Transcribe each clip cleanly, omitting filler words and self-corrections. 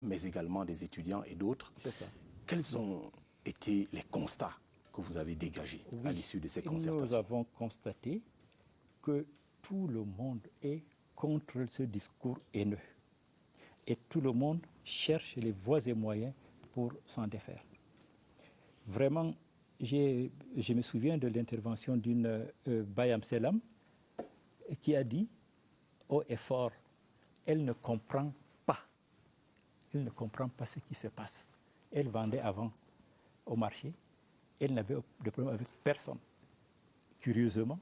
mais également des étudiants et d'autres. C'est ça. Quels ont été les constats que vous avez dégagés à l'issue de ces concertations? Nous avons constaté que tout le monde est contre ce discours haineux. Et tout le monde cherche les voies et moyens pour s'en défaire. Vraiment, je me souviens de l'intervention d'une Bayam Selam qui a dit haut et fort, elle ne comprend pas. Elle ne comprend pas ce qui se passe. Elle vendait avant au marché. Elle n'avait de problème avec personne. Curieusement,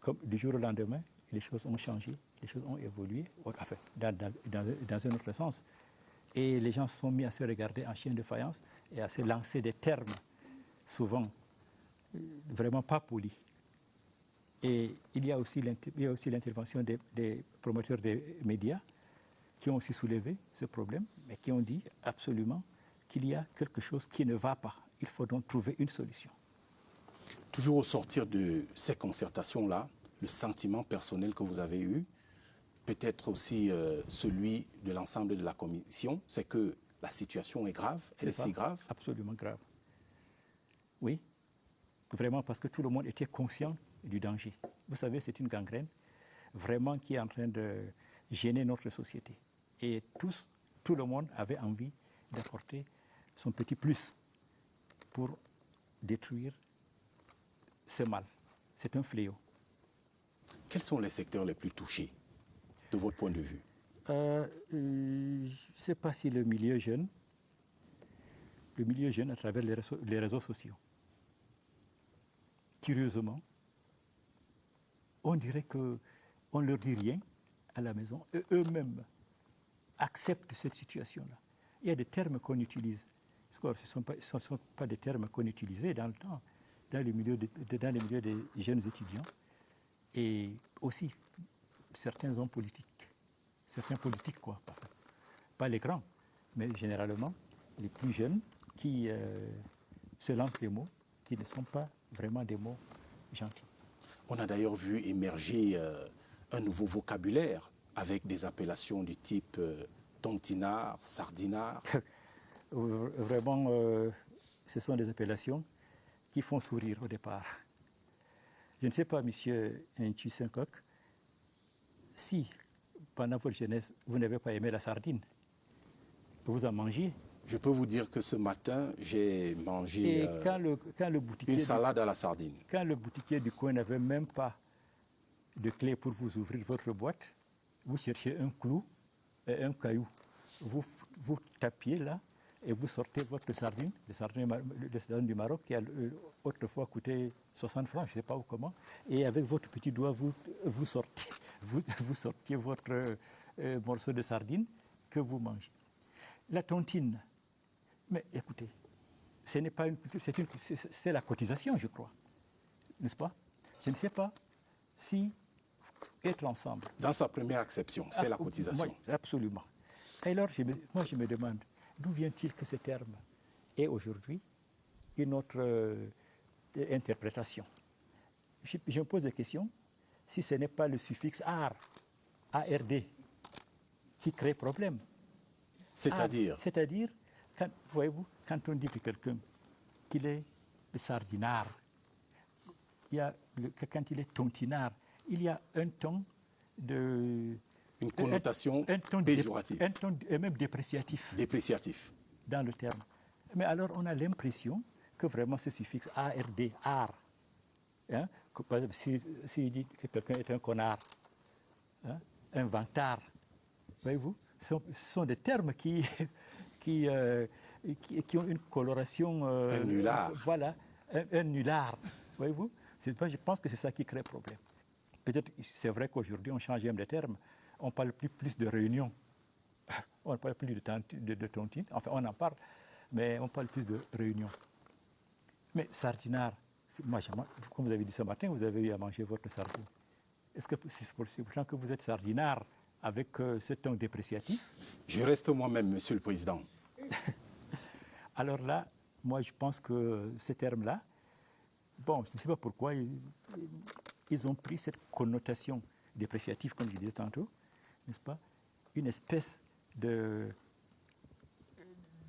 comme du jour au lendemain, les choses ont changé, les choses ont évolué, enfin, dans un autre sens. Et les gens se sont mis à se regarder en chien de faïence et à se lancer des termes, souvent vraiment pas polis. Et il y a aussi l'intervention des promoteurs des médias qui ont aussi soulevé ce problème, mais qui ont dit absolument qu'il y a quelque chose qui ne va pas. Il faut donc trouver une solution. Toujours au sortir de ces concertations-là, le sentiment personnel que vous avez eu, peut-être aussi celui de l'ensemble de la commission, c'est que la situation est grave, elle est si grave? Absolument grave. Oui, vraiment parce que tout le monde était conscient du danger. Vous savez, c'est une gangrène vraiment qui est en train de gêner notre société. Et tout le monde avait envie d'apporter son petit plus pour détruire ce mal. C'est un fléau. Quels sont les secteurs les plus touchés, de votre point de vue? Je ne sais pas si le milieu jeune à travers les réseaux sociaux. Curieusement, on dirait qu'on ne leur dit rien à la maison et eux-mêmes acceptent cette situation-là. Il y a des termes qu'on utilise. Ce ne sont pas des termes qu'on utilisait dans le temps, dans les milieux des jeunes étudiants. Et aussi, certains hommes politiques. Certains politiques, quoi. Pas les grands, mais généralement, les plus jeunes qui se lancent des mots qui ne sont pas vraiment des mots gentils. On a d'ailleurs vu émerger un nouveau vocabulaire avec des appellations du type tontinard, sardinard. Vraiment, ce sont des appellations qui font sourire au départ. Je ne sais pas, monsieur Ntu Sankok, si pendant votre jeunesse, vous n'avez pas aimé la sardine, vous en mangez. Je peux vous dire que ce matin, j'ai mangé une salade à la sardine. Quand le boutiquier du coin n'avait même pas de clé pour vous ouvrir votre boîte, vous cherchez un clou et un caillou. Vous tapiez là et vous sortez votre sardine, le sardine du Maroc qui a autrefois coûté 60 francs, je ne sais pas comment, et avec votre petit doigt, vous sortiez votre morceau de sardine que vous mangez. La tontine, mais écoutez, ce n'est pas une culture, c'est la cotisation, je crois, n'est-ce pas? Je ne sais pas si être ensemble. Dans sa première acception, c'est la cotisation. Oui, absolument. Et alors, moi, je me demande, d'où vient-il que ce terme est aujourd'hui une autre interprétation? Je me pose la question, si ce n'est pas le suffixe AR, ARD, qui crée problème. C'est-à-dire? C'est-à-dire, voyez-vous, quand on dit de quelqu'un qu'il est sardinard, quand il est tontinard, il y a un ton de... Une connotation péjorative. Un ton et même dépréciatif. Dépréciatif. Dans le terme. Mais alors, on a l'impression que vraiment ce suffixe ARD, art, hein, s'il dit que quelqu'un est un connard, hein, un vantard, voyez-vous, ce sont des termes qui ont une coloration... un nulard. Voilà, un nulard, voyez-vous. Je pense que c'est ça qui crée problème. Peut-être, c'est vrai qu'aujourd'hui, on change même les termes. On ne parle plus de réunion. On ne parle plus de tontine. Enfin, on en parle, mais on parle plus de réunion. Mais sardinard, moi, comme vous avez dit ce matin, vous avez eu à manger votre sardine. Est-ce que c'est possible que vous êtes sardinard avec ce ton dépréciatif? Je reste moi-même, Monsieur le Président. Alors là, moi, je pense que ce terme-là, bon, je ne sais pas pourquoi ils ont pris cette connotation dépréciative, comme je disais tantôt, n'est-ce pas? Une espèce de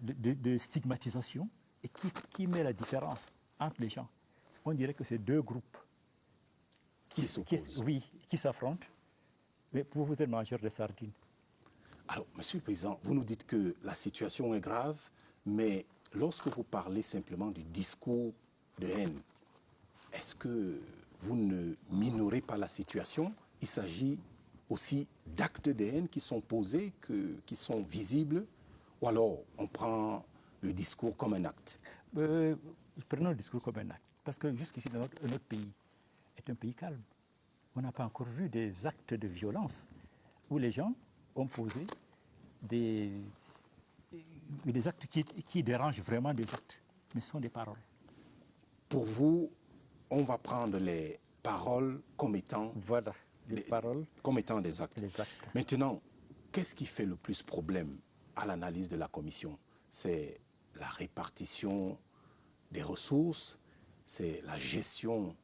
de stigmatisation et qui met la différence entre les gens. On dirait que c'est deux groupes Qui s'opposent. oui, qui s'affrontent, mais vous êtes mangeur de sardines. Alors, Monsieur le Président, vous nous dites que la situation est grave, mais lorsque vous parlez simplement du discours de haine, est-ce que vous ne minorez pas la situation? Il s'agit aussi d'actes de haine qui sont posés, qui sont visibles, ou alors on prend le discours comme un acte? Prenons le discours comme un acte, parce que jusqu'ici, notre pays est un pays calme. On n'a pas encore vu des actes de violence où les gens ont posé des actes qui dérangent vraiment des actes, mais ce sont des paroles. Pour vous, on va prendre les paroles comme étant, Voilà, des paroles, comme étant des actes. les actes. Maintenant, qu'est-ce qui fait le plus problème à l'analyse de la commission? C'est la répartition des ressources, c'est la gestion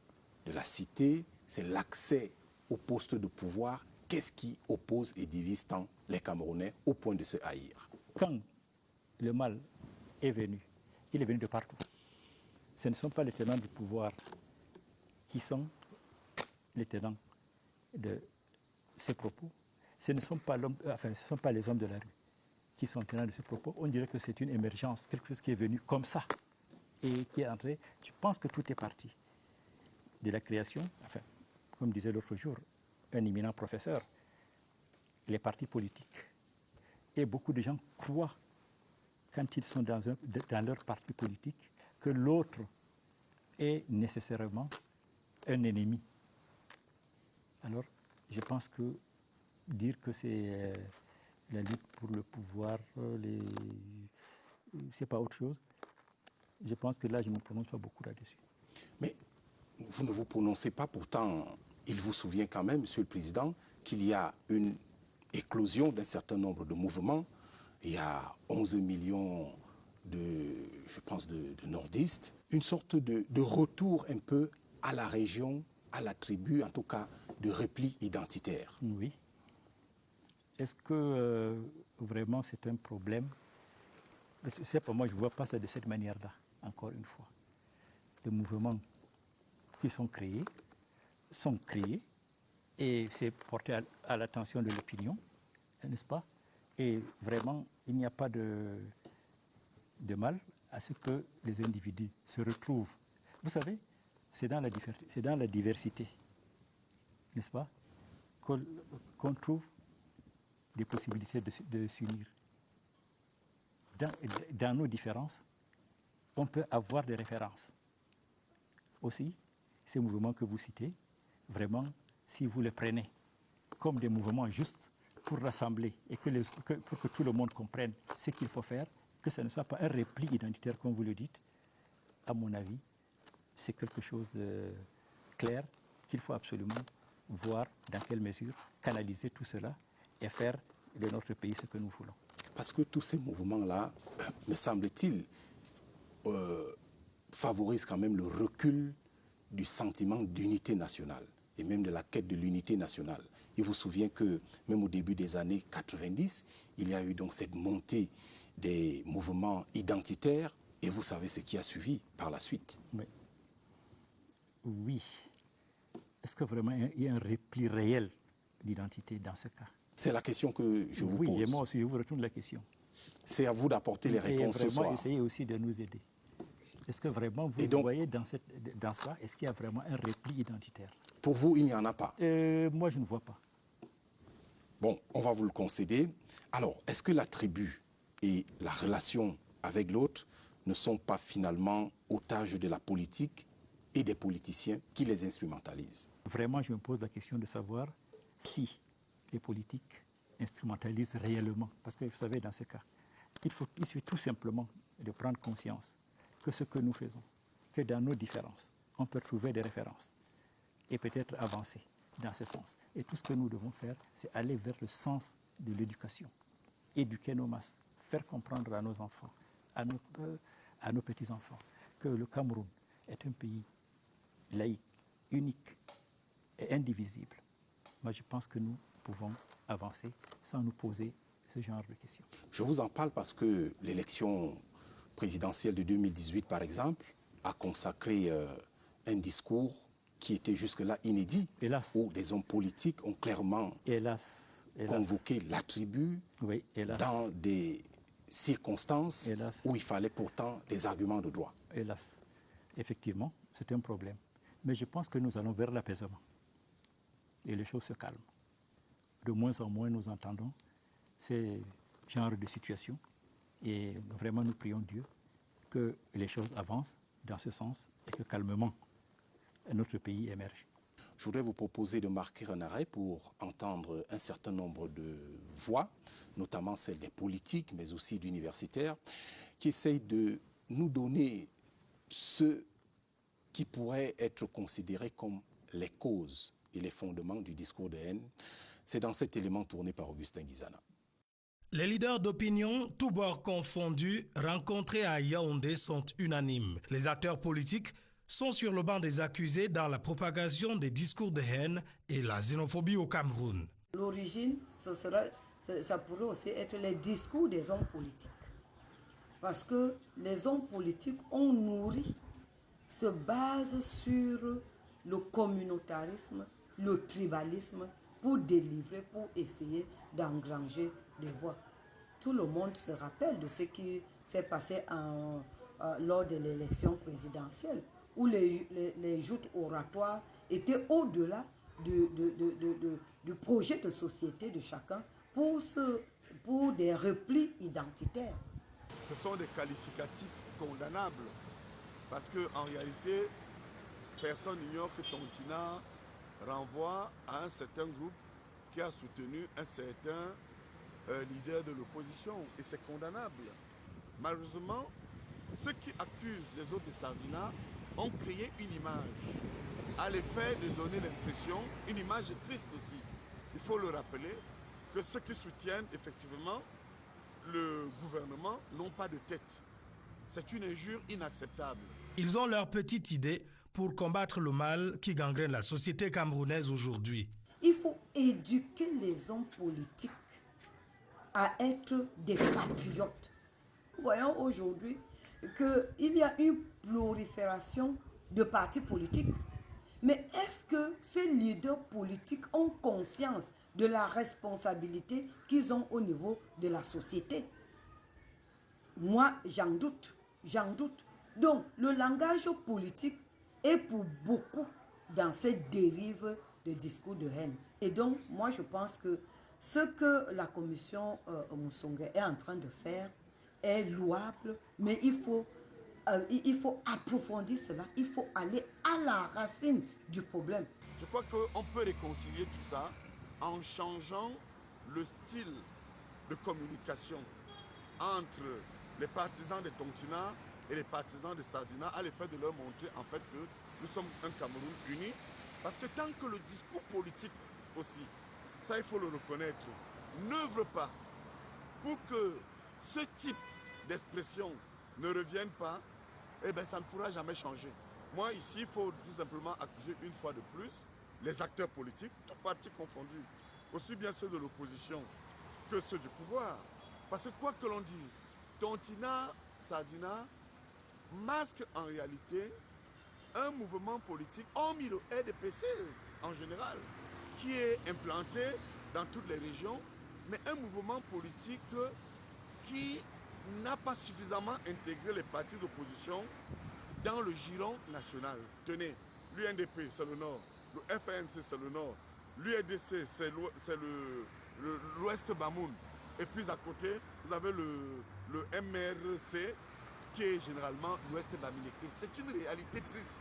de la cité, c'est l'accès aux postes de pouvoir. Qu'est-ce qui oppose et divise tant les Camerounais au point de se haïr? Quand le mal est venu, il est venu de partout. Ce ne sont pas les tenants du pouvoir qui sont les tenants de ces propos. Ce ne sont pas, ce sont pas les hommes de la rue qui sont tenants de ces propos. On dirait que c'est une émergence, quelque chose qui est venu comme ça et qui est entré. Je pense que tout est parti de la création, enfin, comme disait l'autre jour un éminent professeur, les partis politiques. Et beaucoup de gens croient, quand ils sont dans leur parti politique, que l'autre est nécessairement un ennemi. Alors, je pense que dire que c'est la lutte pour le pouvoir, c'est pas autre chose. Je pense que là, je ne me prononce pas beaucoup là-dessus. Mais vous ne vous prononcez pas, pourtant, il vous souvient quand même, Monsieur le Président, qu'il y a une éclosion d'un certain nombre de mouvements. Il y a 11 millions je pense, de nordistes. Une sorte de retour un peu à la région, à la tribu, en tout cas, de repli identitaire. Oui. Est-ce que vraiment c'est un problème? C'est pour moi, je ne vois pas ça de cette manière-là, encore une fois. Les mouvements qui sont créés et c'est porté à l'attention de l'opinion, n'est-ce pas? Et vraiment, il n'y a pas de mal à ce que les individus se retrouvent. Vous savez, c'est dans la diversité, n'est-ce pas, qu'on trouve des possibilités de s'unir. Dans nos différences, on peut avoir des références. Aussi, ces mouvements que vous citez, vraiment, si vous les prenez comme des mouvements justes pour rassembler et pour que tout le monde comprenne ce qu'il faut faire, que ce ne soit pas un repli identitaire comme vous le dites, à mon avis, c'est quelque chose de clair qu'il faut absolument voir dans quelle mesure canaliser tout cela et faire de notre pays ce que nous voulons. Parce que tous ces mouvements-là, me semble-t-il, favorisent quand même le recul du sentiment d'unité nationale et même de la quête de l'unité nationale. Il vous souvient que même au début des années 90, il y a eu donc cette montée des mouvements identitaires et vous savez ce qui a suivi par la suite. Oui. Est-ce que vraiment il y a un repli réel d'identité dans ce cas? C'est la question que je vous pose. Oui, et moi aussi, je vous retourne la question. C'est à vous d'apporter les réponses ce soir. Et vraiment essayer aussi de nous aider. Est-ce que vraiment vous voyez dans ça, est-ce qu'il y a vraiment un repli identitaire? Pour vous, il n'y en a pas? Moi, je ne vois pas. Bon, on va vous le concéder. Alors, est-ce que la tribu et la relation avec l'autre ne sont pas finalement otages de la politique et des politiciens qui les instrumentalisent? Vraiment, je me pose la question de savoir si les politiques instrumentalisent réellement. Parce que vous savez, dans ce cas, il suffit tout simplement de prendre conscience que ce que nous faisons, que dans nos différences, on peut trouver des références et peut-être avancer dans ce sens. Et tout ce que nous devons faire, c'est aller vers le sens de l'éducation. Éduquer nos masses, faire comprendre à nos enfants, à nos petits-enfants, que le Cameroun est un pays laïque, unique et indivisible. Moi, je pense que nous pouvons avancer sans nous poser ce genre de questions. Je vous en parle parce que l'élection présidentielle de 2018, par exemple, a consacré un discours qui était jusque-là inédit, Hélas. où des hommes politiques ont clairement convoqué la tribu dans des circonstances où il fallait pourtant des arguments de droit. Hélas, effectivement, c'est un problème. Mais je pense que nous allons vers l'apaisement. Et les choses se calment. De moins en moins, nous entendons ces genres de situations. Et vraiment, nous prions Dieu que les choses avancent dans ce sens et que calmement, notre pays émerge. Je voudrais vous proposer de marquer un arrêt pour entendre un certain nombre de voix, notamment celles des politiques, mais aussi d'universitaires, qui essayent de nous donner ce qui pourrait être considéré comme les causes et les fondements du discours de haine. C'est dans cet élément tourné par Augustin Guizana. Les leaders d'opinion, tous bords confondus, rencontrés à Yaoundé sont unanimes. Les acteurs politiques sont sur le banc des accusés dans la propagation des discours de haine et la xénophobie au Cameroun. L'origine, ça pourrait aussi être les discours des hommes politiques. Parce que les hommes politiques ont nourri, se basent sur le communautarisme, le tribalisme, pour délivrer, pour essayer d'engranger des voix. Tout le monde se rappelle de ce qui s'est passé lors de l'élection présidentielle, où les joutes oratoires étaient au-delà du projet de société de chacun pour des replis identitaires. Ce sont des qualificatifs condamnables, parce qu'en réalité, personne n'ignore que Tontina renvoie à un certain groupe qui a soutenu un certain leader de l'opposition, et c'est condamnable. Malheureusement, ceux qui accusent les autres de Sardina ont créé une image à l'effet de donner l'impression, une image triste aussi. Il faut le rappeler, que ceux qui soutiennent effectivement le gouvernement n'ont pas de tête. C'est une injure inacceptable. Ils ont leur petite idée pour combattre le mal qui gangrène la société camerounaise aujourd'hui. Il faut éduquer les hommes politiques à être des patriotes. Voyons aujourd'hui qu'il y a une prolifération de partis politiques. Mais est-ce que ces leaders politiques ont conscience de la responsabilité qu'ils ont au niveau de la société? Moi, j'en doute. Donc, le langage politique est pour beaucoup dans cette dérive de discours de haine. Et donc, moi, je pense que ce que la commission Moussonga est en train de faire est louable, mais il faut approfondir cela, il faut aller à la racine du problème. Je crois qu'on peut réconcilier tout ça en changeant le style de communication entre les partisans de Tontina et les partisans de Sardina, à l'effet de leur montrer en fait que nous sommes un Cameroun uni. Parce que tant que le discours politique aussi, ça il faut le reconnaître, n'œuvre pas pour que ce type d'expression ne revienne pas, eh bien ça ne pourra jamais changer. Moi ici, il faut tout simplement accuser une fois de plus les acteurs politiques, tous partis confondus, aussi bien ceux de l'opposition que ceux du pouvoir. Parce que quoi que l'on dise, Tontina, Sardina masque en réalité un mouvement politique, hormis le RDPC en général, qui est implanté dans toutes les régions, mais un mouvement politique qui n'a pas suffisamment intégré les partis d'opposition dans le giron national. Tenez, l'UNDP, c'est le nord, le FNC, c'est le nord, l'URDC, c'est l'ouest Bamoun, et puis à côté, vous avez le MRC, qui est généralement l'ouest Bamileke. C'est une réalité triste,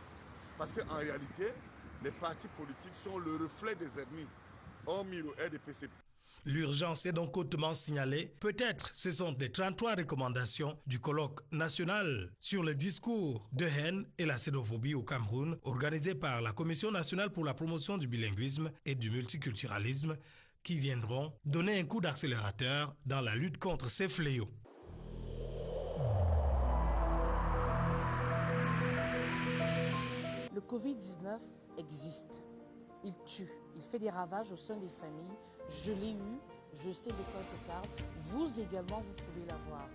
parce qu'en réalité, les partis politiques sont le reflet des ennemis, hormis le RDPC. L'urgence est donc hautement signalée. Peut-être ce sont les 33 recommandations du colloque national sur le discours de haine et la xénophobie au Cameroun, organisé par la Commission nationale pour la promotion du bilinguisme et du multiculturalisme, qui viendront donner un coup d'accélérateur dans la lutte contre ces fléaux. Le Covid-19 existe. Il tue, il fait des ravages au sein des familles. Je l'ai eu Je sais de quoi je parle. Vous également, vous pouvez l'avoir.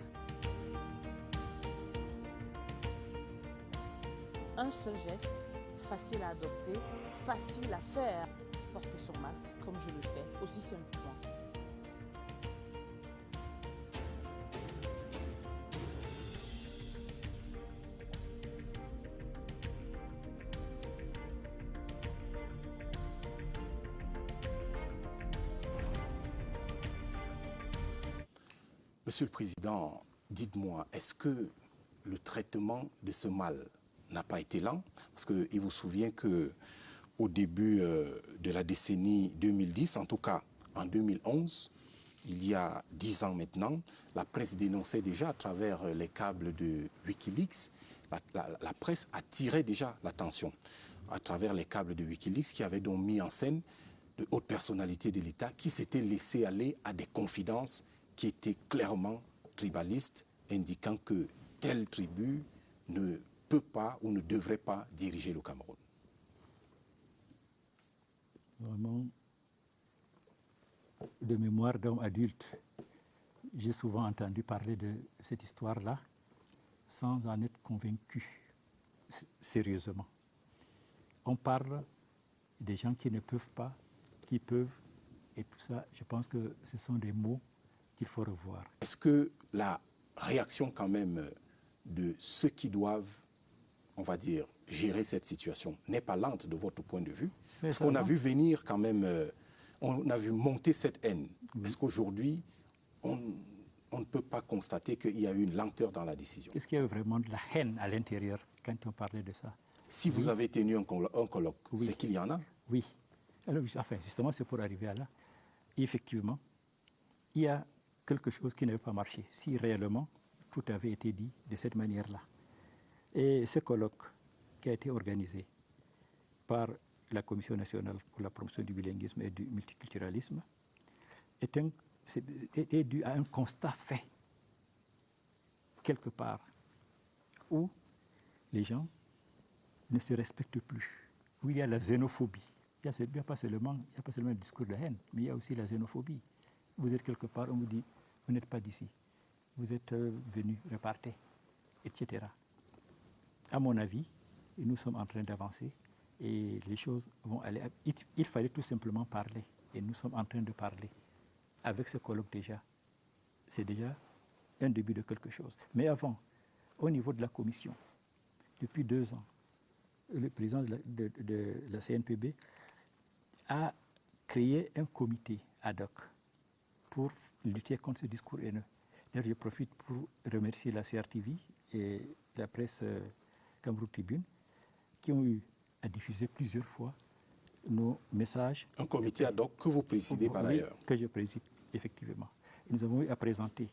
Un seul geste, facile à adopter, facile à faire. Porter son masque, comme je le fais, aussi simplement. Monsieur le Président, dites-moi, est-ce que le traitement de ce mal n'a pas été lent? Parce qu'il vous souvient qu'au début de la décennie 2010, en tout cas en 2011, il y a 10 ans maintenant, la presse dénonçait déjà à travers les câbles de Wikileaks, la presse attirait déjà l'attention à travers les câbles de Wikileaks qui avaient donc mis en scène de hautes personnalités de l'État qui s'étaient laissées aller à des confidences qui étaient clairement tribalistes, indiquant que telle tribu ne peut pas ou ne devrait pas diriger le Cameroun. Vraiment, de mémoire d'homme adulte, j'ai souvent entendu parler de cette histoire-là sans en être convaincu sérieusement. On parle des gens qui ne peuvent pas, qui peuvent, et tout ça, je pense que ce sont des mots qu'il faut revoir. Est-ce que la réaction quand même de ceux qui doivent, on va dire, gérer cette situation n'est pas lente de votre point de vue? Parce qu'on a vu venir quand même, on a vu monter cette haine. Oui. Est-ce qu'aujourd'hui, on ne peut pas constater qu'il y a eu une lenteur dans la décision? Est-ce qu'il y a eu vraiment de la haine à l'intérieur quand on parlait de ça? Si vous avez tenu un colloque, oui, c'est qu'il y en a? Oui. Alors, enfin, justement, c'est pour arriver à là. Et effectivement, il y a quelque chose qui n'avait pas marché, si réellement tout avait été dit de cette manière-là. Et ce colloque qui a été organisé par la Commission nationale pour la promotion du bilinguisme et du multiculturalisme est dû à un constat fait, quelque part, où les gens ne se respectent plus, où il y a la xénophobie. Il n'y a pas seulement le discours de haine, mais il y a aussi la xénophobie. Vous êtes quelque part, on vous dit, vous n'êtes pas d'ici, vous êtes venu, repartez, etc. À mon avis, nous sommes en train d'avancer et les choses vont aller. Il fallait tout simplement parler et nous sommes en train de parler. Avec ce colloque déjà, c'est déjà un début de quelque chose. Mais avant, au niveau de la commission, depuis 2 ans, le président de la CNPB a créé un comité ad hoc pour lutter contre ce discours haineux. D'ailleurs, je profite pour remercier la CRTV et la presse Cameroun Tribune qui ont eu à diffuser plusieurs fois nos messages. Un comité ad hoc que vous présidez par ailleurs. Que je préside, effectivement. Nous avons eu à présenter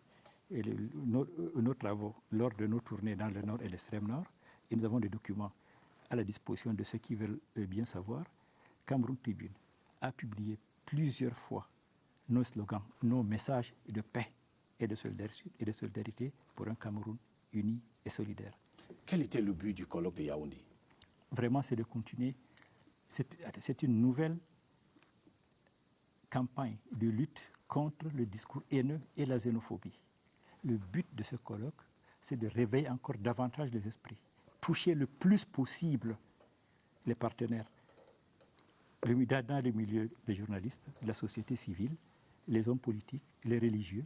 nos travaux lors de nos tournées dans le Nord et l'extrême Nord et nous avons des documents à la disposition de ceux qui veulent bien savoir. Cameroun Tribune a publié plusieurs fois nos slogans, nos messages de paix et de solidarité pour un Cameroun uni et solidaire. Quel était le but du colloque de Yaoundé? Vraiment, c'est de continuer. C'est une nouvelle campagne de lutte contre le discours haineux et la xénophobie. Le but de ce colloque, c'est de réveiller encore davantage les esprits, toucher le plus possible les partenaires dans les milieux des journalistes, de la société civile, les hommes politiques, les religieux,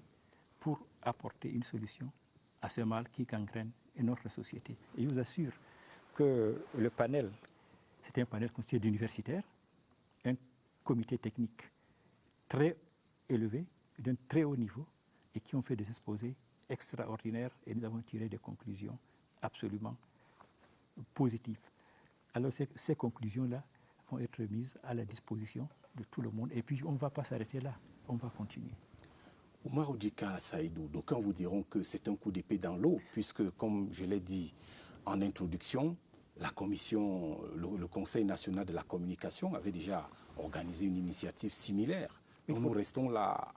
pour apporter une solution à ce mal qui gangrène notre société. Et je vous assure que le panel, c'est un panel constitué d'universitaires, un comité technique très élevé, d'un très haut niveau, et qui ont fait des exposés extraordinaires, et nous avons tiré des conclusions absolument positives. Alors ces conclusions-là vont être mises à la disposition de tout le monde, et puis on ne va pas s'arrêter là, on va continuer. Oumar Odjika Saïdou, d'aucuns vous diront que c'est un coup d'épée dans l'eau, puisque, comme je l'ai dit en introduction, la commission, le Conseil national de la communication avait déjà organisé une initiative similaire. Donc nous restons là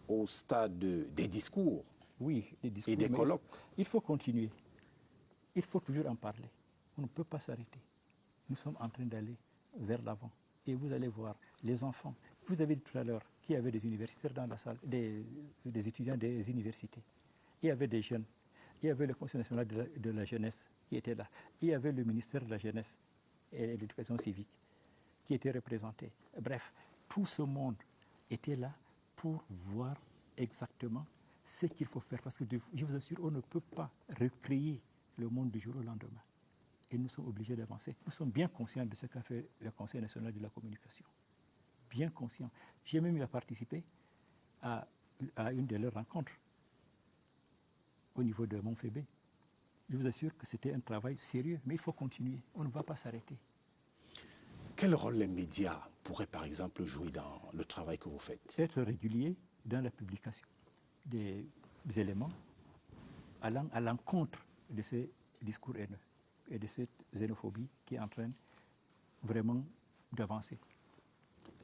au stade des discours, oui, des discours, et des colloques. Il faut continuer. Il faut toujours en parler. On ne peut pas s'arrêter. Nous sommes en train d'aller vers l'avant. Et vous allez voir, les enfants, vous avez dit tout à l'heure qu'il y avait des universitaires dans la salle, des étudiants des universités. Il y avait des jeunes. Il y avait le Conseil national de la jeunesse qui était là. Il y avait le ministère de la jeunesse et de l'éducation civique qui était représenté. Bref, tout ce monde était là pour voir exactement ce qu'il faut faire. Parce que je vous assure, on ne peut pas recréer le monde du jour au lendemain. Et nous sommes obligés d'avancer. Nous sommes bien conscients de ce qu'a fait le Conseil national de la communication. Bien conscients. J'ai même eu à participer à une de leurs rencontres au niveau de Montfébé. Je vous assure que c'était un travail sérieux, mais il faut continuer. On ne va pas s'arrêter. Quel rôle les médias pourraient par exemple jouer dans le travail que vous faites? Être régulier dans la publication des éléments allant à l'encontre de ces discours haineux et de cette xénophobie qui est en train vraiment d'avancer.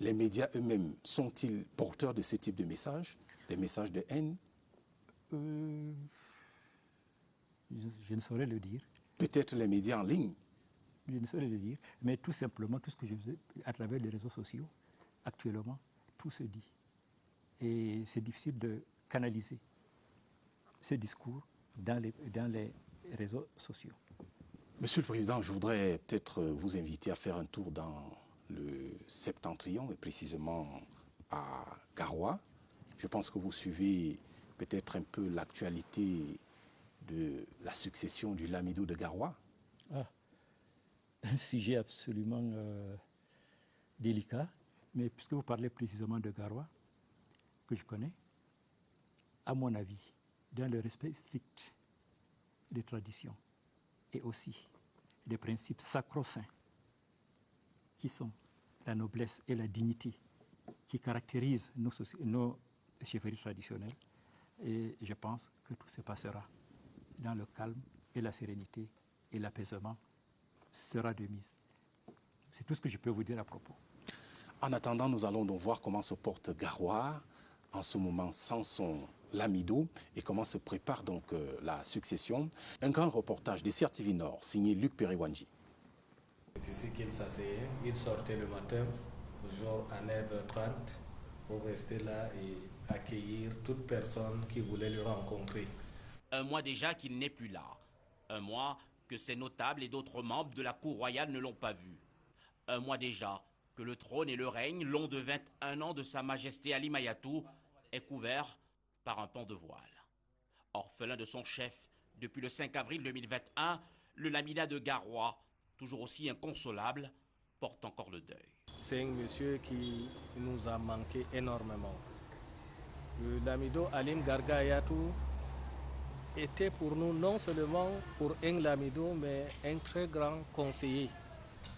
Les médias eux-mêmes sont-ils porteurs de ce type de messages, des messages de haine? Je ne saurais le dire. Peut-être les médias en ligne? Je ne saurais le dire, mais tout simplement, tout ce que je faisais à travers les réseaux sociaux, actuellement, tout se dit. Et c'est difficile de canaliser ce discours dans les réseaux sociaux. Monsieur le Président, je voudrais peut-être vous inviter à faire un tour dans le Septentrion, et précisément à Garoua. Je pense que vous suivez peut-être un peu l'actualité de la succession du Lamido de Garoua. Ah, un sujet absolument délicat, mais puisque vous parlez précisément de Garoua, que je connais, à mon avis, dans le respect strict des traditions et aussi des principes sacro-saints qui sont la noblesse et la dignité qui caractérisent nos chefferies traditionnelles. Et je pense que tout se passera dans le calme et la sérénité et l'apaisement sera de mise. C'est tout ce que je peux vous dire à propos. En attendant, nous allons donc voir comment se porte Garoua en ce moment sans son Lamido et comment se prépare donc la succession. Un grand reportage des CRTV Nord signé Luc Periwanji. C'est ici qu'il s'asseyait, il sortait le matin, genre à 9h30, pour rester là et accueillir toute personne qui voulait le rencontrer. Un mois déjà qu'il n'est plus là. Un mois que ses notables et d'autres membres de la cour royale ne l'ont pas vu. Un mois déjà que le trône et le règne, long de 21 ans de Sa Majesté Ali Mayatou, est couvert par un pan de voile. Orphelin de son chef depuis le 5 avril 2021, le Lamida de Garoua, toujours aussi inconsolable, porte encore le deuil. C'est un monsieur qui nous a manqué énormément. Le Lamido Alim Garga Hayatou était pour nous non seulement pour un Lamido, mais un très grand conseiller.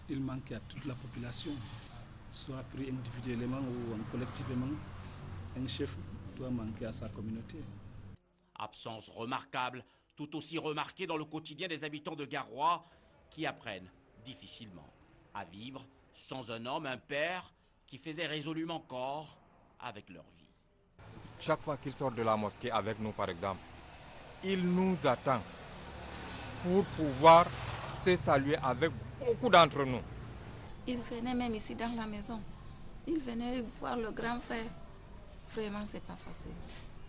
Il manquait à toute la population, soit pris individuellement ou collectivement. Un chef doit manquer à sa communauté. Absence remarquable, tout aussi remarquée dans le quotidien des habitants de Garoua, qui apprennent difficilement à vivre sans un homme, un père, qui faisait résolument corps avec leur vie. Chaque fois qu'il sort de la mosquée avec nous, par exemple, il nous attend pour pouvoir se saluer avec beaucoup d'entre nous. Il venait même ici dans la maison. Il venait voir le grand frère. Vraiment, c'est pas facile.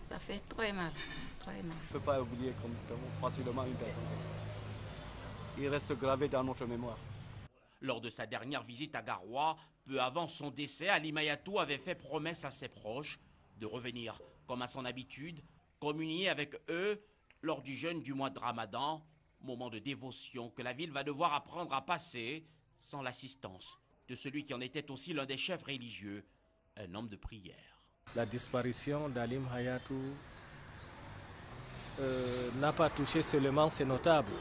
Ça fait très mal, très mal. On ne peut pas oublier facilement une personne comme ça. Il reste gravé dans notre mémoire. Lors de sa dernière visite à Garoua, peu avant son décès, Ali Mayatou avait fait promesse à ses proches de revenir, comme à son habitude, communier avec eux lors du jeûne du mois de Ramadan, moment de dévotion que la ville va devoir apprendre à passer sans l'assistance de celui qui en était aussi l'un des chefs religieux, un homme de prière. La disparition d'Alim Hayatou n'a pas touché seulement ses notables.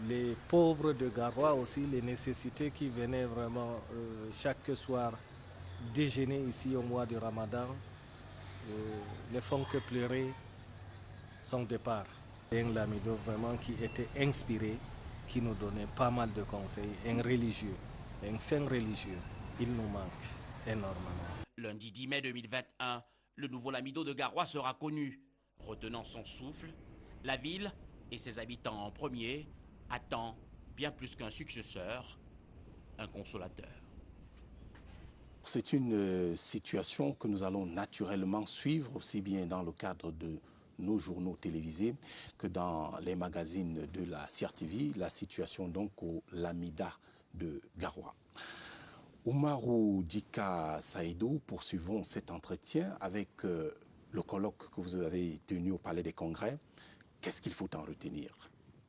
Les pauvres de Garoua aussi, les nécessités qui venaient vraiment chaque soir déjeuner ici au mois de Ramadan, ne font que pleurer son départ. Un Lamido vraiment qui était inspiré, qui nous donnait pas mal de conseils, un religieux, un fin religieux. Il nous manque énormément. Lundi 10 mai 2021, le nouveau Lamido de Garoua sera connu. Retenant son souffle, la ville et ses habitants en premier attend bien plus qu'un successeur, un consolateur. C'est une situation que nous allons naturellement suivre, aussi bien dans le cadre de nos journaux télévisés que dans les magazines de la CRTV, la situation donc au Lamida de Garoua. Oumarou Djika Saïdou, poursuivons cet entretien avec le colloque que vous avez tenu au Palais des Congrès. Qu'est-ce qu'il faut en retenir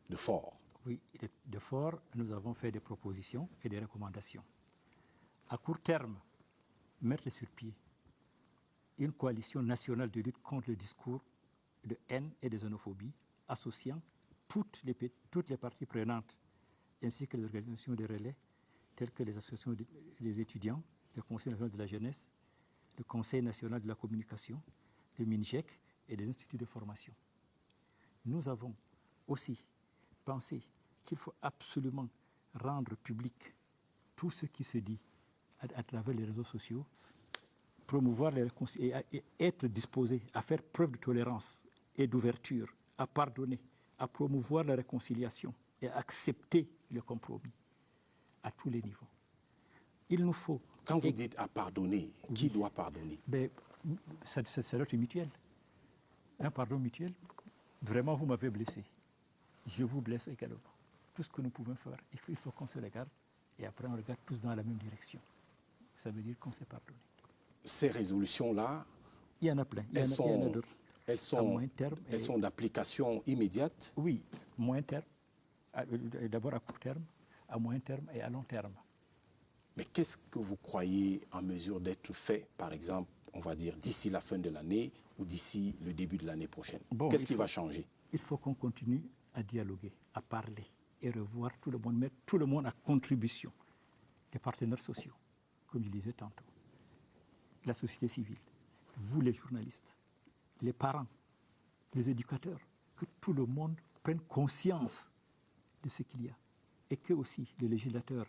de fort? Oui, de fort, nous avons fait des propositions et des recommandations. À court terme, mettre sur pied une coalition nationale de lutte contre le discours de haine et de xénophobie, associant toutes les parties prenantes, ainsi que les organisations de relais, telles que les associations des étudiants, le Conseil national de la jeunesse, le Conseil national de la communication, le MINJEC et les instituts de formation. Nous avons aussi pensé qu'il faut absolument rendre public tout ce qui se dit à travers les réseaux sociaux, promouvoir et être disposé à faire preuve de tolérance et d'ouverture, à pardonner, à promouvoir la réconciliation et à accepter le compromis à tous les niveaux. Il nous faut... Quand vous dites à pardonner, qui doit pardonner? Ça doit être mutuel. Un pardon mutuel. Vraiment, vous m'avez blessé. Je vous blesse également. Tout ce que nous pouvons faire, il faut qu'on se regarde et après on regarde tous dans la même direction. Ça veut dire qu'on s'est pardonné. Ces résolutions-là, il y en a plein. Il y en a d'autres. Elles sont d'application immédiate? Oui, moyen terme. D'abord à court terme, à moyen terme et à long terme. Mais qu'est-ce que vous croyez en mesure d'être fait, par exemple, on va dire, d'ici la fin de l'année ou d'ici le début de l'année prochaine? Qu'est-ce qui va changer? Il faut qu'on continue à dialoguer, à parler et revoir tout le monde, mettre tout le monde à contribution. Les partenaires sociaux, comme je disais tantôt, la société civile, vous les journalistes, les parents, les éducateurs, que tout le monde prenne conscience de ce qu'il y a et que aussi les législateurs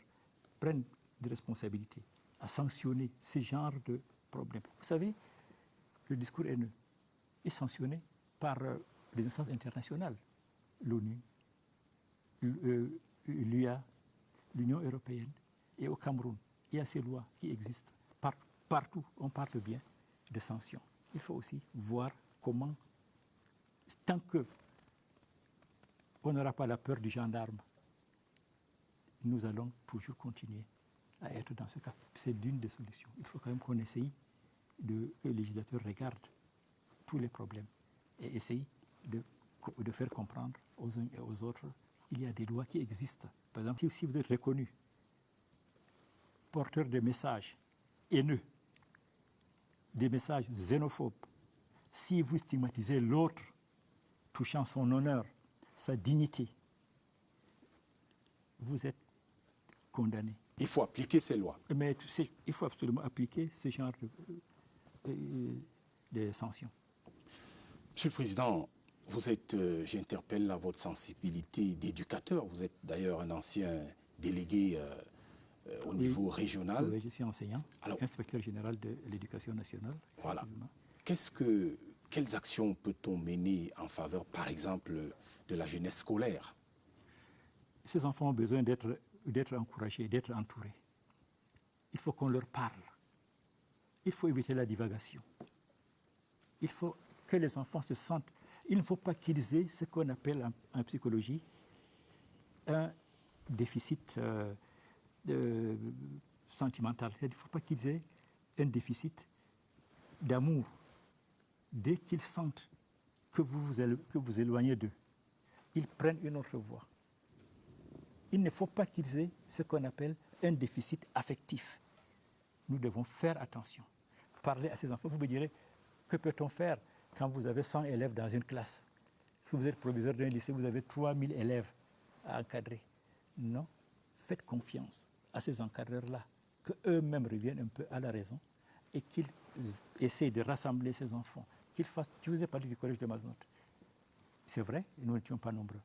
prennent des responsabilités à sanctionner ce genre de problèmes. Vous savez, le discours haineux est sanctionné par les instances internationales, l'ONU, l'UA, l'Union européenne, et au Cameroun, il y a ces lois qui existent. Partout, on parle bien de sanctions. Il faut aussi voir comment, tant qu'on n'aura pas la peur du gendarme, nous allons toujours continuer à être dans ce cas. C'est l'une des solutions. Il faut quand même qu'on essaye que les législateurs regardent tous les problèmes et essayent de faire comprendre aux uns et aux autres qu'il y a des lois qui existent. Par exemple, si vous êtes reconnu porteur de messages haineux, des messages xénophobes, si vous stigmatisez l'autre, touchant son honneur, sa dignité, vous êtes condamné. Il faut appliquer ces lois. Mais il faut absolument appliquer ce genre de sanctions. Monsieur le Président, vous êtes, j'interpelle là votre sensibilité d'éducateur. Vous êtes d'ailleurs un ancien délégué au niveau régional. Oui, je suis enseignant, inspecteur général de l'éducation nationale. Voilà. Quelles actions peut-on mener en faveur, par exemple, de la jeunesse scolaire? Ces enfants ont besoin d'être encouragés, d'être entourés. Il faut qu'on leur parle. Il faut éviter la divagation. Il faut que les enfants se sentent... Il ne faut pas qu'ils aient ce qu'on appelle en psychologie un déficit sentimental. Il ne faut pas qu'ils aient un déficit d'amour. Dès qu'ils sentent que vous éloignez d'eux, ils prennent une autre voie. Il ne faut pas qu'ils aient ce qu'on appelle un déficit affectif. Nous devons faire attention. Parler à ces enfants, vous me direz, que peut-on faire quand vous avez 100 élèves dans une classe? Si vous êtes proviseur d'un lycée, vous avez 3000 élèves à encadrer. Non, faites confiance à ces encadreurs-là, qu'eux-mêmes reviennent un peu à la raison et qu'ils essayent de rassembler ces enfants. Qu'ils fassent... Je vous ai parlé du collège de Maznotte. C'est vrai, nous n'étions pas nombreux.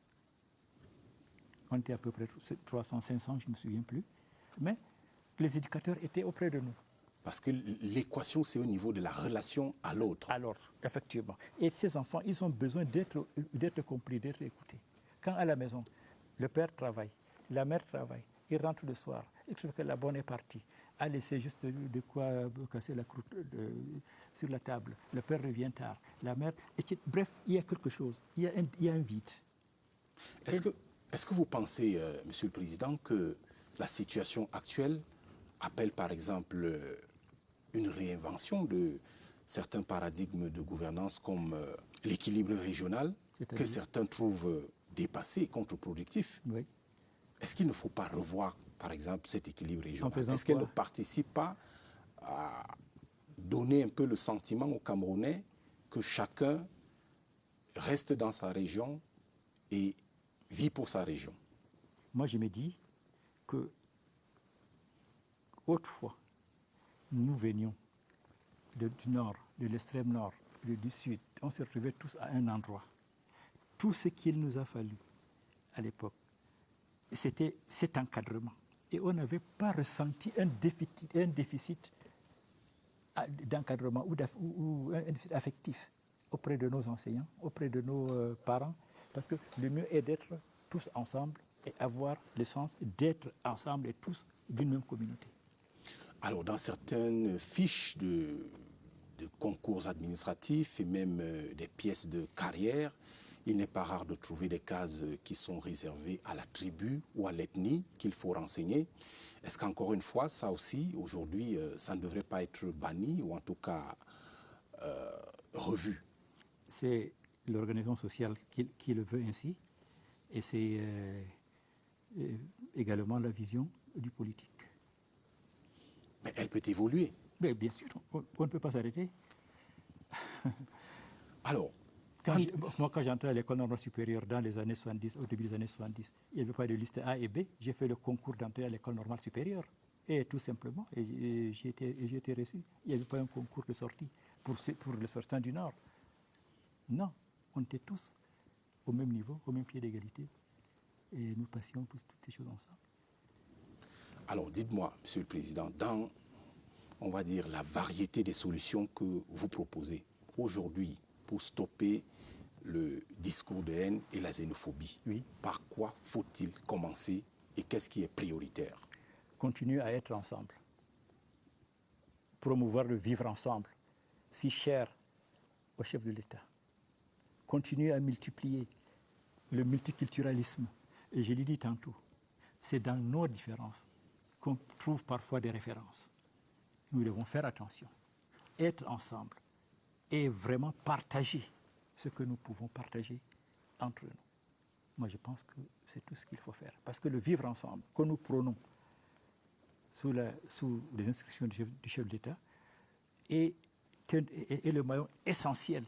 On était à peu près 300, 500, je ne me souviens plus. Mais les éducateurs étaient auprès de nous. Parce que l'équation, c'est au niveau de la relation à l'autre. À l'autre, effectivement. Et ces enfants, ils ont besoin d'être compris, d'être écoutés. Quand à la maison, le père travaille, la mère travaille, il rentre le soir, il trouve que la bonne est partie. a laissé juste de quoi casser la croûte sur la table. Le père revient tard. La mère... Bref, il y a quelque chose. Il y a un vide. Est-ce que vous pensez, Monsieur le Président, que la situation actuelle appelle par exemple une réinvention de certains paradigmes de gouvernance comme l'équilibre régional, que certains trouvent dépassé et contre-productif? Oui. Est-ce qu'il ne faut pas revoir, par exemple, cet équilibre régional? Est-ce qu'elle ne participe pas à donner un peu le sentiment aux Camerounais que chacun reste dans sa région et vit pour sa région? Moi, je me dis que autrefois, nous venions du nord, de l'extrême nord, du sud. On se retrouvait tous à un endroit. Tout ce qu'il nous a fallu à l'époque, c'était cet encadrement. Et on n'avait pas ressenti un déficit d'encadrement ou un déficit affectif auprès de nos enseignants, auprès de nos parents, parce que le mieux est d'être tous ensemble et avoir le sens d'être ensemble et tous d'une même communauté. Alors, dans certaines fiches de concours administratifs et même des pièces de carrière, il n'est pas rare de trouver des cases qui sont réservées à la tribu ou à l'ethnie qu'il faut renseigner. Est-ce qu'encore une fois, ça aussi, aujourd'hui, ça ne devrait pas être banni ou en tout cas revu? C'est l'organisation sociale qui le veut ainsi et c'est également la vision du politique. Mais elle peut évoluer. Mais bien sûr, on ne peut pas s'arrêter. Alors, moi, quand j'entrais à l'école normale supérieure dans les années 70, au début des années 70, il n'y avait pas de liste A et B. J'ai fait le concours d'entrée à l'école normale supérieure. Et tout simplement, j'ai été reçu. Il n'y avait pas un concours de sortie pour les sortants du Nord. Non, on était tous au même niveau, au même pied d'égalité. Et nous passions tous toutes ces choses ensemble. Alors, dites-moi, Monsieur le Président, dans, on va dire, la variété des solutions que vous proposez aujourd'hui pour stopper le discours de haine et la xénophobie, oui. Par quoi faut-il commencer et qu'est-ce qui est prioritaire? Continuer à être ensemble. Promouvoir le vivre ensemble, si cher au chef de l'État. Continuer à multiplier le multiculturalisme. Et je l'ai dit tantôt, c'est dans nos différences qu'on trouve parfois des références. Nous devons faire attention, être ensemble et vraiment partager ce que nous pouvons partager entre nous. Moi, je pense que c'est tout ce qu'il faut faire. Parce que le vivre ensemble, que nous prônons sous les instructions du chef de l'État, est le maillon essentiel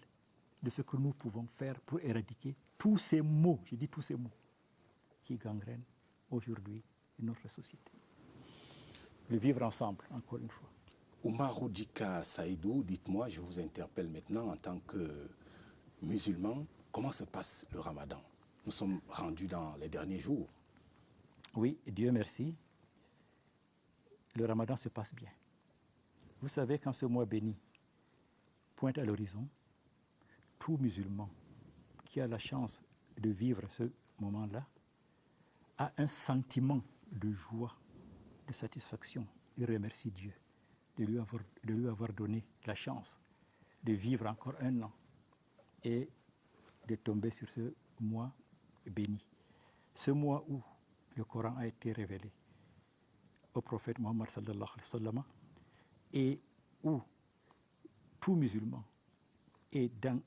de ce que nous pouvons faire pour éradiquer tous ces maux, je dis tous ces maux, qui gangrènent aujourd'hui notre société. Le vivre ensemble, encore une fois. Oumarou Dika Saïdou, dites-moi, je vous interpelle maintenant en tant que musulman, comment se passe le ramadan? Nous sommes rendus dans les derniers jours. Oui, Dieu merci. Le ramadan se passe bien. Vous savez, quand ce mois béni pointe à l'horizon, tout musulman qui a la chance de vivre ce moment-là a un sentiment de joie, de satisfaction. Il remercie Dieu de lui avoir donné la chance de vivre encore un an et de tomber sur ce mois béni. Ce mois où le Coran a été révélé au prophète Mohammed sallallahu alayhi wa sallam et où tout musulman est dans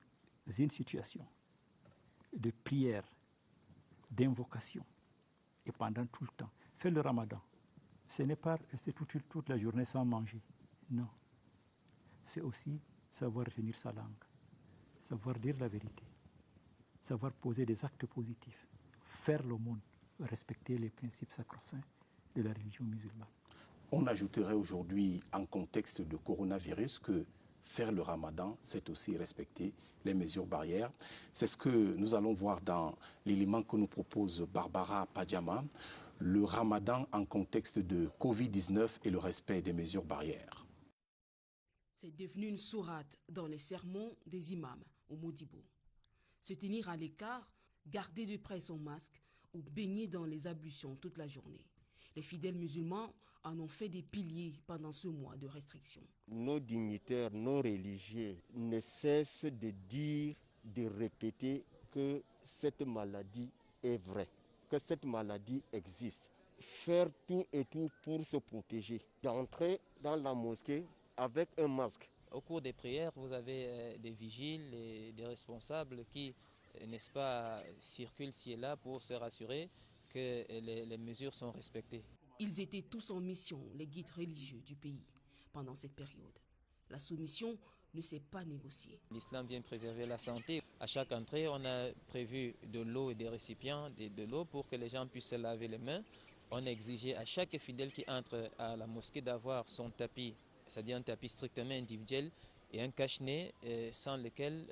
une situation de prière, d'invocation et pendant tout le temps. Faire le ramadan, ce n'est pas rester toute la journée sans manger. Non. C'est aussi savoir retenir sa langue, savoir dire la vérité, savoir poser des actes positifs, faire l'aumône, respecter les principes sacro-saints de la religion musulmane. On ajouterait aujourd'hui, en contexte de coronavirus, que faire le ramadan, c'est aussi respecter les mesures barrières. C'est ce que nous allons voir dans l'élément que nous propose Barbara Padjama, le ramadan en contexte de Covid-19 et le respect des mesures barrières. C'est devenu une sourate dans les sermons des imams au Modibo. Se tenir à l'écart, garder de près son masque ou baigner dans les ablutions toute la journée. Les fidèles musulmans en ont fait des piliers pendant ce mois de restriction. Nos dignitaires, nos religieux ne cessent de dire, de répéter que cette maladie est vraie, que cette maladie existe. Faire tout et tout pour se protéger, d'entrer dans la mosquée avec un masque. Au cours des prières, vous avez des vigiles et des responsables qui, n'est-ce pas, circulent ci et là pour se rassurer que les mesures sont respectées. Ils étaient tous en mission, les guides religieux du pays, pendant cette période. La soumission ne s'est pas négociée. L'islam vient préserver la santé. À chaque entrée, on a prévu de l'eau et des récipients de l'eau pour que les gens puissent se laver les mains. On a exigé à chaque fidèle qui entre à la mosquée d'avoir son tapis, c'est-à-dire un tapis strictement individuel et un cache-nez sans lequel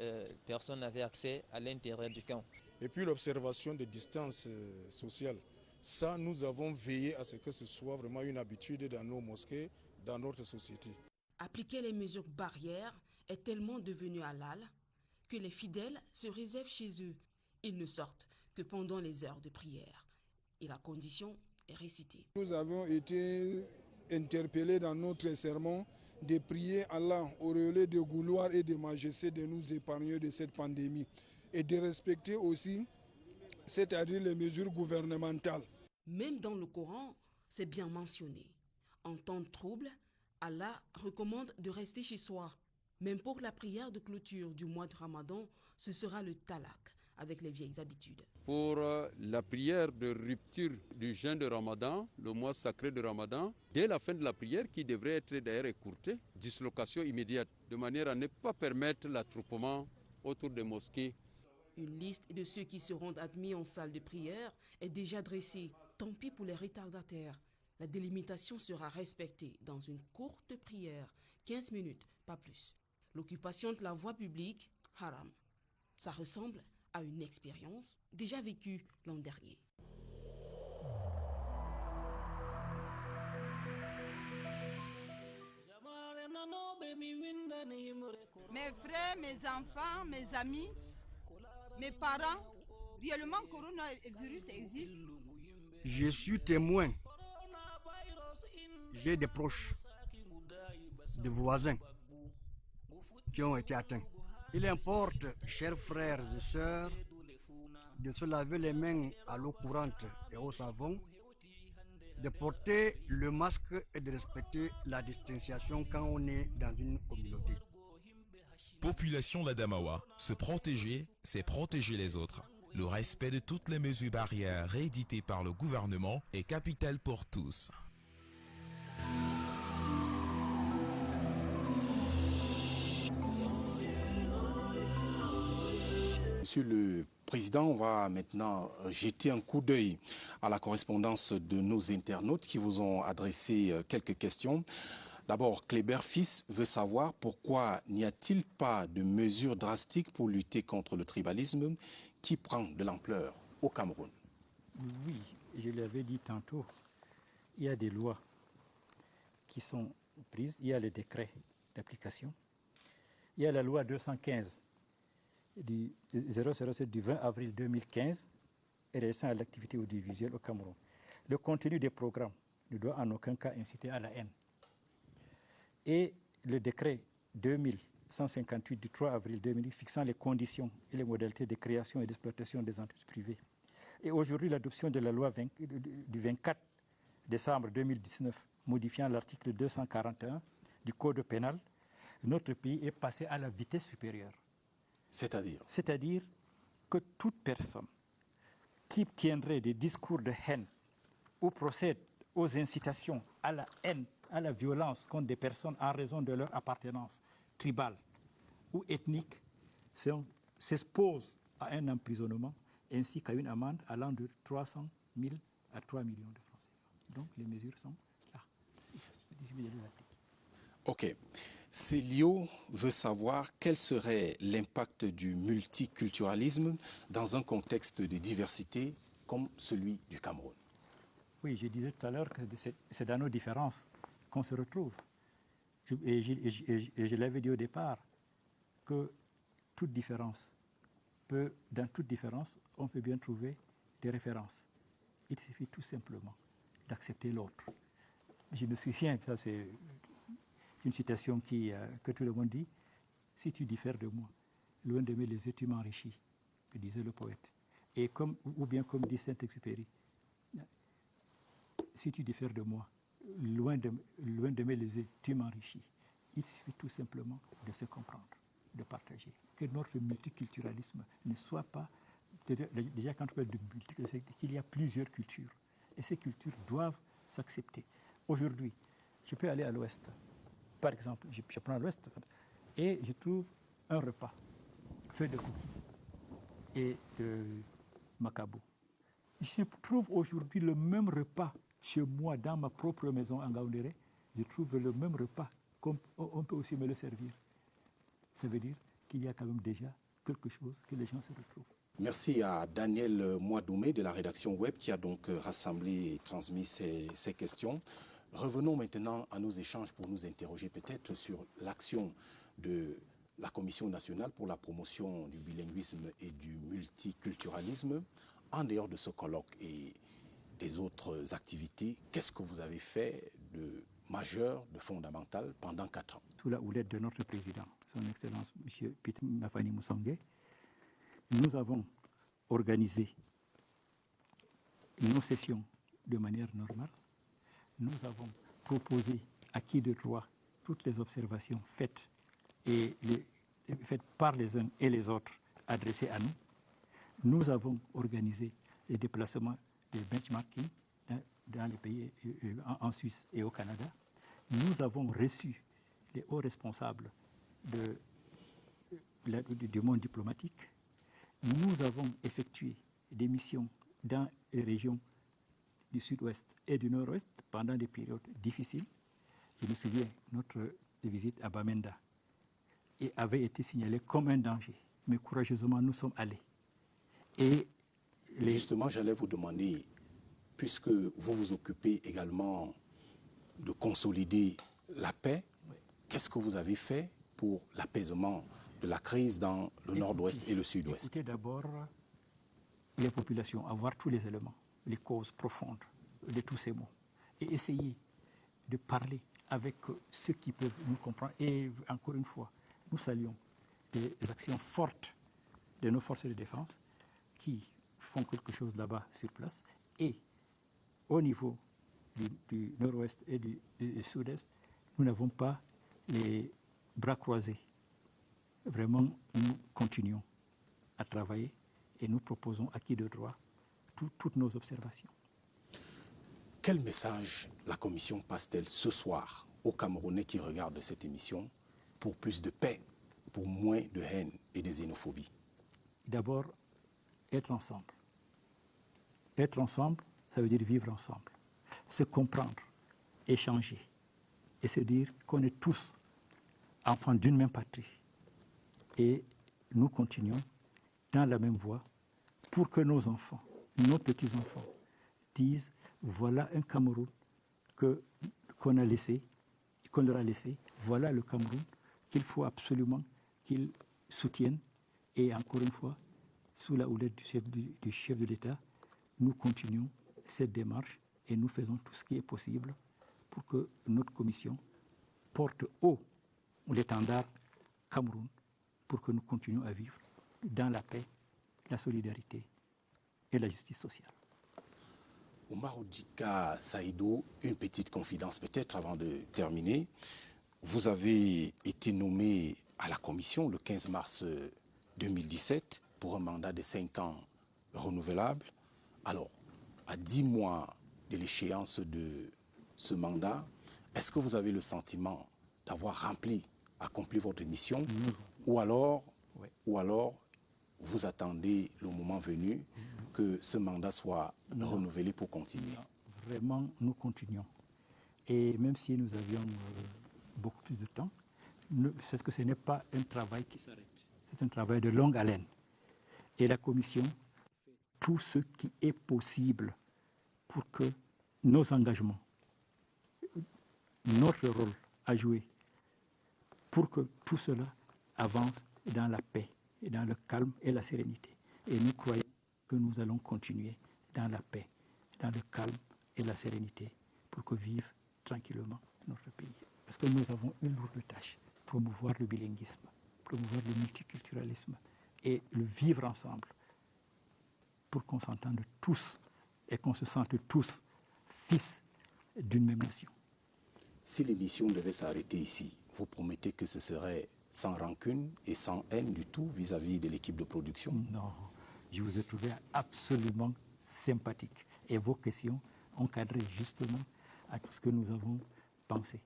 personne n'avait accès à l'intérieur du camp. Et puis l'observation des distances sociales. Ça, nous avons veillé à ce que ce soit vraiment une habitude dans nos mosquées, dans notre société. Appliquer les mesures barrières est tellement devenu halal que les fidèles se réservent chez eux. Ils ne sortent que pendant les heures de prière. Et la condition est récitée. Nous avons été interpellés dans notre sermon de prier Allah au relais de gloire et de majesté de nous épargner de cette pandémie et de respecter aussi, c'est-à-dire les mesures gouvernementales. Même dans le Coran, c'est bien mentionné. En temps de trouble, Allah recommande de rester chez soi. Même pour la prière de clôture du mois de Ramadan, ce sera le talaq avec les vieilles habitudes. Pour la prière de rupture du jeûne de Ramadan, le mois sacré de Ramadan, dès la fin de la prière, qui devrait être d'ailleurs écourtée, dislocation immédiate, de manière à ne pas permettre l'attroupement autour des mosquées. Une liste de ceux qui seront admis en salle de prière est déjà dressée. Tant pis pour les retardataires. La délimitation sera respectée dans une courte prière, 15 minutes, pas plus. L'occupation de la voie publique, haram. Ça ressemble à une expérience déjà vécue l'an dernier. Mes frères, mes enfants, mes amis, mes parents, réellement coronavirus existe. Je suis témoin. J'ai des proches, des voisins qui ont été atteints. Il importe, chers frères et sœurs, de se laver les mains à l'eau courante et au savon, de porter le masque et de respecter la distanciation quand on est dans une communauté. Population d'Adamawa, se protéger, c'est protéger les autres. Le respect de toutes les mesures barrières rééditées par le gouvernement est capital pour tous. Monsieur le Président, on va maintenant jeter un coup d'œil à la correspondance de nos internautes qui vous ont adressé quelques questions. D'abord, Kléber Fils veut savoir pourquoi n'y a-t-il pas de mesures drastiques pour lutter contre le tribalisme qui prend de l'ampleur au Cameroun. Oui, je l'avais dit tantôt, il y a des lois qui sont prises, il y a les décrets d'application, il y a la loi 215 du 007 du 20 avril 2015 relative à l'activité audiovisuelle au Cameroun. Le contenu des programmes ne doit en aucun cas inciter à la haine. Et le décret 2158 du 3 avril 2008 fixant les conditions et les modalités de création et d'exploitation des entreprises privées. Et aujourd'hui, l'adoption de la loi du 24 décembre 2019 modifiant l'article 241 du Code pénal, notre pays est passé à la vitesse supérieure. C'est-à-dire? C'est-à-dire que toute personne qui tiendrait des discours de haine ou procède aux incitations à la haine, à la violence contre des personnes en raison de leur appartenance tribale ou ethnique s'expose à un emprisonnement ainsi qu'à une amende allant de 300 000 à 3 millions de francs CFA. Donc les mesures sont là. Ok. Célio veut savoir quel serait l'impact du multiculturalisme dans un contexte de diversité comme celui du Cameroun. Oui, je disais tout à l'heure que c'est dans nos différences qu'on se retrouve. Et je l'avais dit au départ que toute différence dans toute différence, on peut bien trouver des références. Il suffit tout simplement d'accepter l'autre. Je me souviens, ça c'est une citation que tout le monde dit, « Si tu diffères de moi, loin de mes lésés, tu m'enrichis », que disait le poète. Et ou bien comme dit Saint-Exupéry, « Si tu diffères de moi, loin de mes lésés, tu m'enrichis ». Il suffit tout simplement de se comprendre, de partager. Que notre multiculturalisme ne soit pas... Déjà, quand on parle de multiculturalisme, c'est qu'il y a plusieurs cultures. Et ces cultures doivent s'accepter. Aujourd'hui, je peux aller à l'ouest. Par exemple, je prends l'ouest et je trouve un repas fait de cookies et de macabo. Je trouve aujourd'hui le même repas chez moi, dans ma propre maison en Ngaoundéré. Je trouve le même repas. On peut aussi me le servir. Ça veut dire qu'il y a quand même déjà quelque chose que les gens se retrouvent. Merci à Daniel Mouadoumé de la rédaction web qui a donc rassemblé et transmis ces questions. Revenons maintenant à nos échanges pour nous interroger peut-être sur l'action de la Commission nationale pour la promotion du bilinguisme et du multiculturalisme. En dehors de ce colloque et des autres activités, qu'est-ce que vous avez fait de majeur, de fondamental pendant 4 ans? Sous la houlette de notre président, son Excellence M. Pete Mafani Moussongé, nous avons organisé nos sessions de manière normale. Nous avons proposé à qui de droit toutes les observations faites par les uns et les autres adressées à nous. Nous avons organisé les déplacements de benchmarking dans les pays, en Suisse et au Canada. Nous avons reçu les hauts responsables du monde diplomatique. Nous avons effectué des missions dans les régions du sud-ouest et du nord-ouest pendant des périodes difficiles. Je me souviens, notre visite à Bamenda avait été signalée comme un danger, mais courageusement nous sommes allés. Et Justement, j'allais vous demander, puisque vous vous occupez également de consolider la paix, qu'est-ce que vous avez fait pour l'apaisement de la crise dans le nord-ouest et le sud-ouest? Écoutez d'abord les populations, avoir tous les éléments, les causes profondes de tous ces mots, et essayer de parler avec ceux qui peuvent nous comprendre. Et encore une fois, nous saluons les actions fortes de nos forces de défense qui font quelque chose là-bas sur place. Et au niveau du nord-ouest et du sud-est, nous n'avons pas les bras croisés. Vraiment, nous continuons à travailler et nous proposons à qui de droit toutes nos observations. Quel message la Commission passe-t-elle ce soir aux Camerounais qui regardent cette émission pour plus de paix, pour moins de haine et de xénophobie? D'abord, être ensemble. Être ensemble, ça veut dire vivre ensemble. Se comprendre, échanger et se dire qu'on est tous enfants d'une même patrie. Et nous continuons dans la même voie pour que nos enfants, nos petits-enfants, disent voilà un Cameroun qu'on a laissé, qu'on leur a laissé, voilà le Cameroun qu'il faut absolument qu'ils soutiennent. Et encore une fois, sous la houlette du chef de l'État, nous continuons cette démarche et nous faisons tout ce qui est possible pour que notre commission porte haut l'étendard Cameroun pour que nous continuions à vivre dans la paix, la solidarité et la justice sociale. Oumar Odjika Saïdou, une petite confidence peut-être avant de terminer. Vous avez été nommé à la commission le 15 mars 2017 pour un mandat de 5 ans renouvelable. Alors, à 10 mois de l'échéance de ce mandat, est-ce que vous avez le sentiment d'avoir accompli votre mission ou alors vous attendez le moment venu que ce mandat soit renouvelé pour continuer? Vraiment, nous continuons. Et même si nous avions beaucoup plus de temps, c'est que ce n'est pas un travail qui s'arrête. C'est un travail de longue haleine. Et la Commission fait tout ce qui est possible pour que nos engagements, notre rôle à jouer, pour que tout cela avance dans la paix, et dans le calme et la sérénité. Et nous croyons que nous allons continuer dans la paix, dans le calme et de la sérénité pour que vive tranquillement notre pays. Parce que nous avons une lourde tâche, promouvoir le bilinguisme, promouvoir le multiculturalisme et le vivre ensemble pour qu'on s'entende tous et qu'on se sente tous fils d'une même nation. Si l'émission devait s'arrêter ici, vous promettez que ce serait sans rancune et sans haine du tout vis-à-vis de l'équipe de production? Non, je vous ai trouvé absolument sympathique. Et vos questions ont cadré justement à tout ce que nous avons pensé.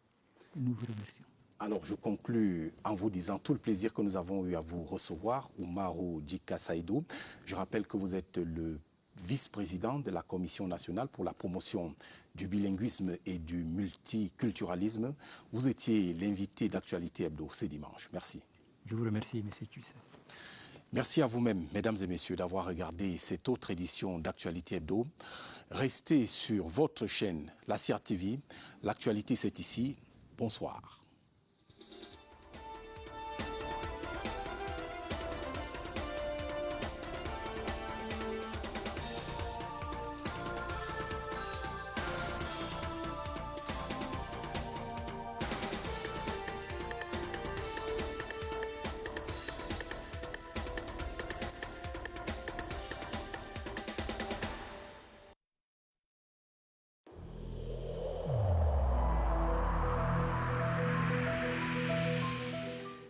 Nous vous remercions. Alors, je conclus en vous disant tout le plaisir que nous avons eu à vous recevoir, Oumarou Djika Saïdou. Je rappelle que vous êtes le vice-président de la Commission nationale pour la promotion du bilinguisme et du multiculturalisme. Vous étiez l'invité d'Actualité Hebdo ce dimanche. Merci. Je vous remercie, M. Tussé. Merci à vous-même, mesdames et messieurs, d'avoir regardé cette autre édition d'Actualité Hebdo. Restez sur votre chaîne, la CR TV. L'actualité, c'est ici. Bonsoir.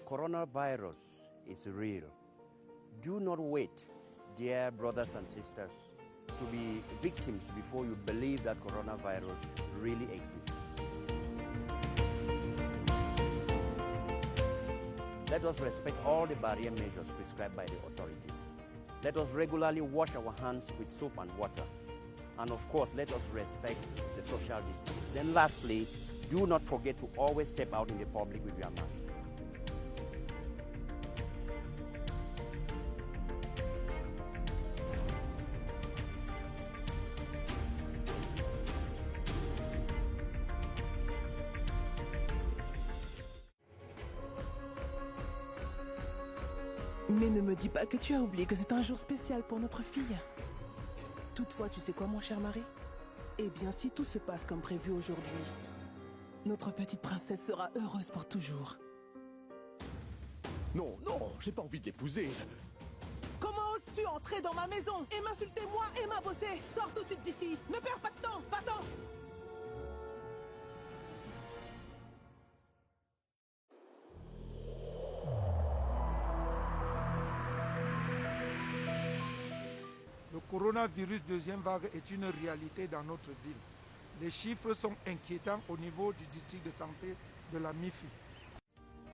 Coronavirus is real. Do not wait, dear brothers and sisters, to be victims before you believe that coronavirus really exists. Let us respect all the barrier measures prescribed by the authorities. Let us regularly wash our hands with soap and water. And of course, let us respect the social distance. Then lastly, do not forget to always step out in the public with your mask. Mais ne me dis pas que tu as oublié que c'est un jour spécial pour notre fille. Toutefois, tu sais quoi, mon cher mari? Eh bien, si tout se passe comme prévu aujourd'hui, notre petite princesse sera heureuse pour toujours. Non, non, j'ai pas envie de l'épouser. Comment oses-tu entrer dans ma maison et m'insulter moi et ma bossée? Sors tout de suite d'ici. Ne perds pas de temps, va-t'en. Le coronavirus deuxième vague est une réalité dans notre ville. Les chiffres sont inquiétants au niveau du district de santé de la MIFI.